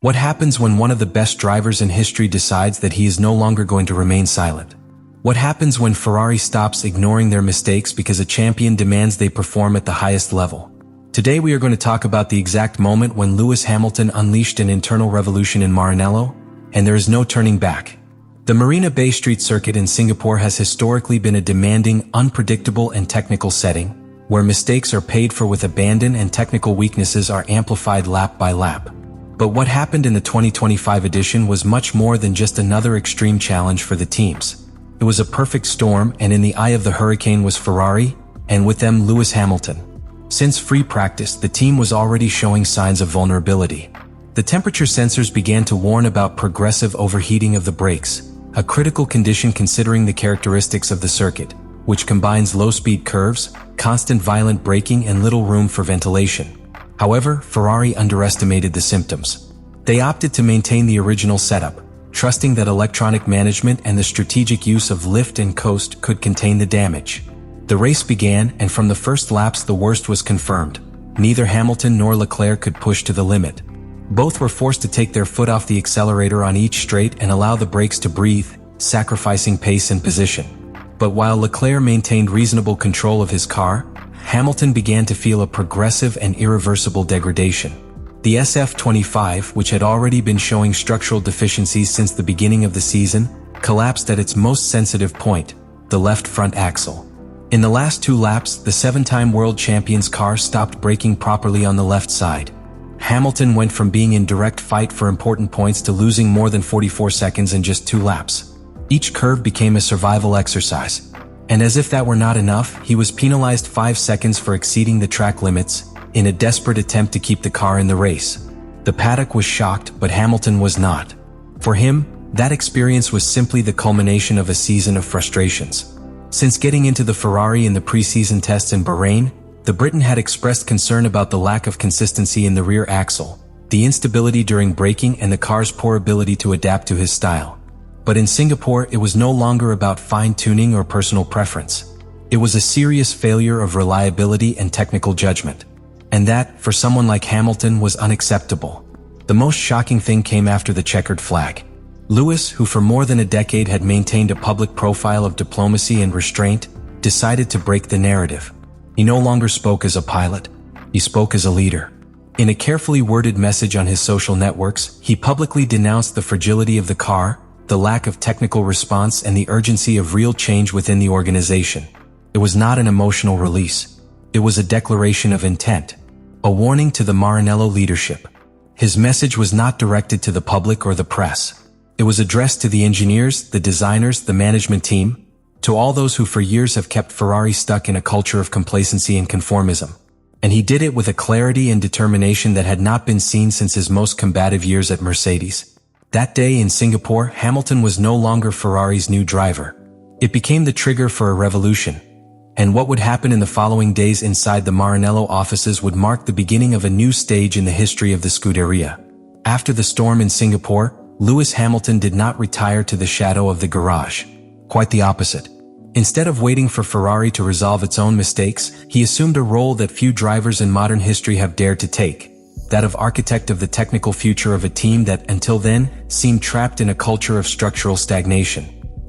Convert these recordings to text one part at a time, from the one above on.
What happens when one of the best drivers in history decides that he is no longer going to remain silent? What happens when Ferrari stops ignoring their mistakes because a champion demands they perform at the highest level? Today we are going to talk about the exact moment when Lewis Hamilton unleashed an internal revolution in Maranello, and there is no turning back. The Marina Bay Street circuit in Singapore has historically been a demanding, unpredictable and technical setting, where mistakes are paid for with abandon and technical weaknesses are amplified lap by lap. But what happened in the 2025 edition was much more than just another extreme challenge for the teams. It was a perfect storm, and in the eye of the hurricane was Ferrari, and with them Lewis Hamilton. Since free practice, the team was already showing signs of vulnerability. The temperature sensors began to warn about progressive overheating of the brakes, a critical condition considering the characteristics of the circuit, which combines low-speed curves, constant violent braking and little room for ventilation. However, Ferrari underestimated the symptoms. They opted to maintain the original setup, trusting that electronic management and the strategic use of lift and coast could contain the damage. The race began, and from the first laps the worst was confirmed. Neither Hamilton nor Leclerc could push to the limit. Both were forced to take their foot off the accelerator on each straight and allow the brakes to breathe, sacrificing pace and position. But while Leclerc maintained reasonable control of his car, Hamilton began to feel a progressive and irreversible degradation. The SF25, which had already been showing structural deficiencies since the beginning of the season, collapsed at its most sensitive point, the left front axle. In the last 2 laps, the 7-time world champion's car stopped braking properly on the left side. Hamilton went from being in direct fight for important points to losing more than 44 seconds in just 2 laps. Each curve became a survival exercise. And as if that were not enough, he was penalized 5 seconds for exceeding the track limits, in a desperate attempt to keep the car in the race. The paddock was shocked, but Hamilton was not. For him, that experience was simply the culmination of a season of frustrations. Since getting into the Ferrari in the pre-season tests in Bahrain, the Briton had expressed concern about the lack of consistency in the rear axle, the instability during braking and the car's poor ability to adapt to his style. But in Singapore, it was no longer about fine-tuning or personal preference. It was a serious failure of reliability and technical judgment. And that, for someone like Hamilton, was unacceptable. The most shocking thing came after the checkered flag. Lewis, who for more than a decade had maintained a public profile of diplomacy and restraint, decided to break the narrative. He no longer spoke as a pilot. He spoke as a leader. In a carefully worded message on his social networks, he publicly denounced the fragility of the car, the lack of technical response and the urgency of real change within the organization. It was not an emotional release. It was a declaration of intent, a warning to the Maranello leadership. His message was not directed to the public or the press. It was addressed to the engineers, the designers, the management team, to all those who for years have kept Ferrari stuck in a culture of complacency and conformism. And he did it with a clarity and determination that had not been seen since his most combative years at Mercedes. That day in Singapore, Hamilton was no longer Ferrari's new driver. It became the trigger for a revolution. And what would happen in the following days inside the Maranello offices would mark the beginning of a new stage in the history of the Scuderia. After the storm in Singapore, Lewis Hamilton did not retire to the shadow of the garage. Quite the opposite. Instead of waiting for Ferrari to resolve its own mistakes, he assumed a role that few drivers in modern history have dared to take. That of architect of the technical future of a team that, until then, seemed trapped in a culture of structural stagnation.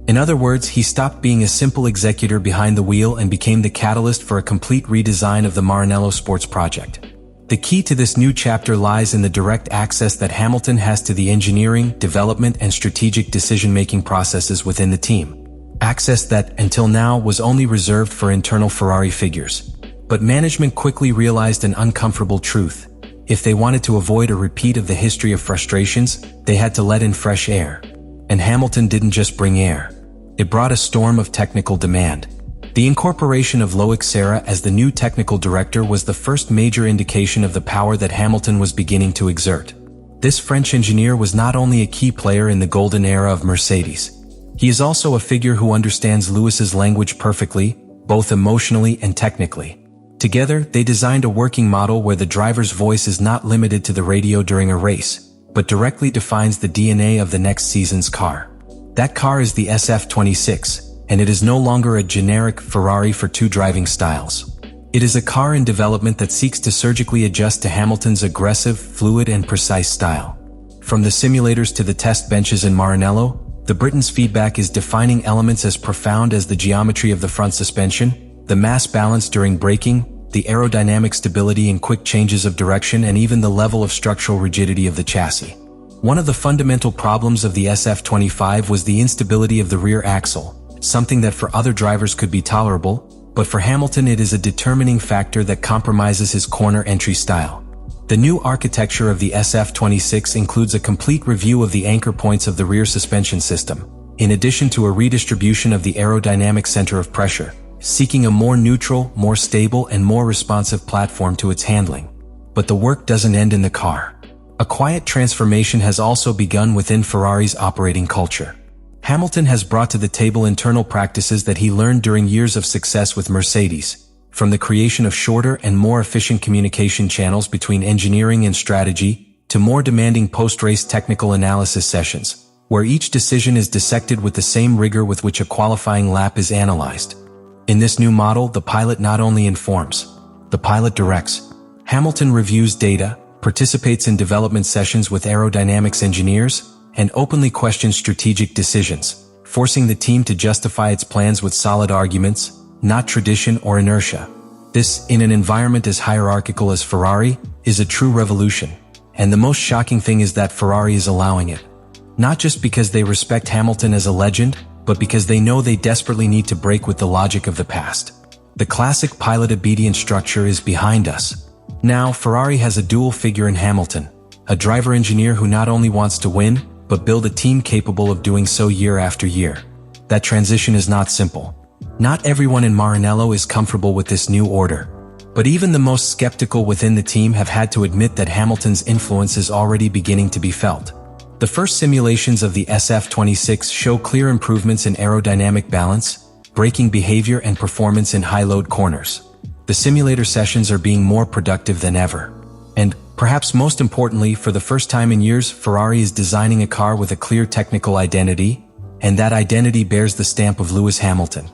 In other words, he stopped being a simple executor behind the wheel and became the catalyst for a complete redesign of the Maranello sports project. The key to this new chapter lies in the direct access that Hamilton has to the engineering, development, and strategic decision-making processes within the team. Access that, until now, was only reserved for internal Ferrari figures. But management quickly realized an uncomfortable truth. If they wanted to avoid a repeat of the history of frustrations, they had to let in fresh air. And Hamilton didn't just bring air. It brought a storm of technical demand. The incorporation of Loic Serra as the new technical director was the first major indication of the power that Hamilton was beginning to exert. This French engineer was not only a key player in the golden era of Mercedes. He is also a figure who understands Lewis's language perfectly, both emotionally and technically. Together, they designed a working model where the driver's voice is not limited to the radio during a race, but directly defines the DNA of the next season's car. That car is the SF26, and it is no longer a generic Ferrari for two driving styles. It is a car in development that seeks to surgically adjust to Hamilton's aggressive, fluid, and precise style. From the simulators to the test benches in Maranello, the Briton's feedback is defining elements as profound as the geometry of the front suspension, the mass balance during braking, the aerodynamic stability and quick changes of direction, and even the level of structural rigidity of the chassis. One of the fundamental problems of the SF25 was the instability of the rear axle, something that for other drivers could be tolerable, but for Hamilton it is a determining factor that compromises his corner entry style. The new architecture of the SF26 includes a complete review of the anchor points of the rear suspension system, in addition to a redistribution of the aerodynamic center of pressure, seeking a more neutral, more stable, and more responsive platform to its handling. But the work doesn't end in the car. A quiet transformation has also begun within Ferrari's operating culture. Hamilton has brought to the table internal practices that he learned during years of success with Mercedes, from the creation of shorter and more efficient communication channels between engineering and strategy, to more demanding post-race technical analysis sessions, where each decision is dissected with the same rigor with which a qualifying lap is analyzed. In this new model, the pilot not only informs, the pilot directs. Hamilton reviews data, participates in development sessions with aerodynamics engineers, and openly questions strategic decisions, forcing the team to justify its plans with solid arguments, not tradition or inertia. This, in an environment as hierarchical as Ferrari, is a true revolution. And the most shocking thing is that Ferrari is allowing it. Not just because they respect Hamilton as a legend, but because they know they desperately need to break with the logic of the past. The classic pilot-obedient structure is behind us. Now, Ferrari has a dual figure in Hamilton, a driver-engineer who not only wants to win, but build a team capable of doing so year after year. That transition is not simple. Not everyone in Maranello is comfortable with this new order. But even the most skeptical within the team have had to admit that Hamilton's influence is already beginning to be felt. The first simulations of the SF26 show clear improvements in aerodynamic balance, braking behavior, and performance in high-load corners. The simulator sessions are being more productive than ever. And, perhaps most importantly, for the first time in years, Ferrari is designing a car with a clear technical identity, and that identity bears the stamp of Lewis Hamilton.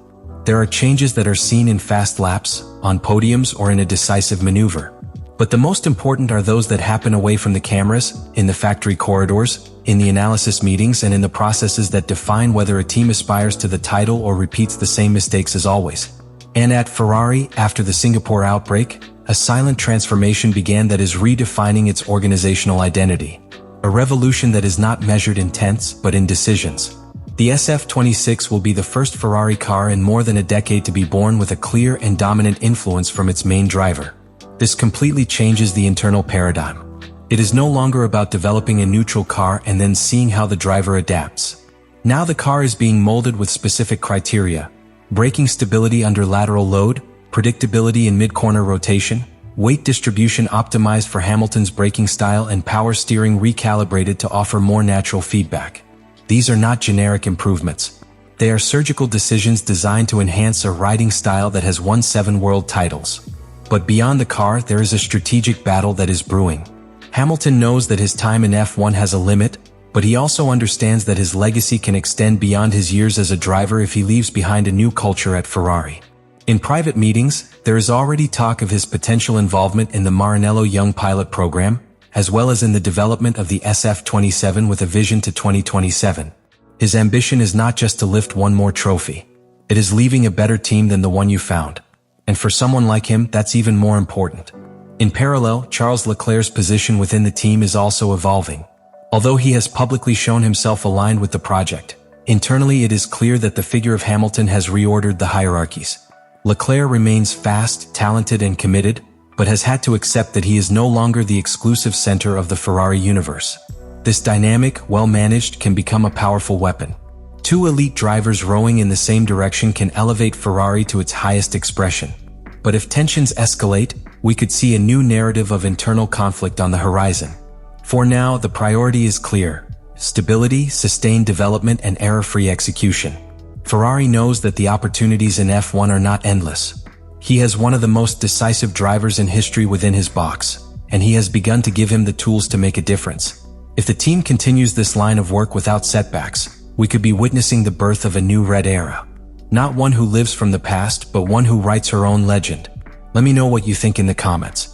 There are changes that are seen in fast laps, on podiums, or in a decisive maneuver. But the most important are those that happen away from the cameras, in the factory corridors, in the analysis meetings, and in the processes that define whether a team aspires to the title or repeats the same mistakes as always. And at Ferrari, after the Singapore outbreak, a silent transformation began that is redefining its organizational identity. A revolution that is not measured in tenths, but in decisions. The SF26 will be the first Ferrari car in more than a decade to be born with a clear and dominant influence from its main driver. This completely changes the internal paradigm. It is no longer about developing a neutral car and then seeing how the driver adapts. Now the car is being molded with specific criteria: braking stability under lateral load, predictability in mid-corner rotation, weight distribution optimized for Hamilton's braking style, and power steering recalibrated to offer more natural feedback. These are not generic improvements. They are surgical decisions designed to enhance a riding style that has won 7 world titles. But beyond the car, there is a strategic battle that is brewing. Hamilton knows that his time in F1 has a limit, but he also understands that his legacy can extend beyond his years as a driver if he leaves behind a new culture at Ferrari. In private meetings, there is already talk of his potential involvement in the Maranello Young Pilot Program, as well as in the development of the SF27 with a vision to 2027. His ambition is not just to lift one more trophy. It is leaving a better team than the one you found. And for someone like him, that's even more important. In parallel, Charles Leclerc's position within the team is also evolving. Although he has publicly shown himself aligned with the project, internally it is clear that the figure of Hamilton has reordered the hierarchies. Leclerc remains fast, talented, and committed, but has had to accept that he is no longer the exclusive center of the Ferrari universe. This dynamic, well-managed, can become a powerful weapon. 2 elite drivers rowing in the same direction can elevate Ferrari to its highest expression. But if tensions escalate, we could see a new narrative of internal conflict on the horizon. For now, the priority is clear: stability, sustained development, and error-free execution. Ferrari knows that the opportunities in F1 are not endless. He has one of the most decisive drivers in history within his box, and he has begun to give him the tools to make a difference. If the team continues this line of work without setbacks, we could be witnessing the birth of a new red era. Not one who lives from the past, but one who writes her own legend. Let me know what you think in the comments.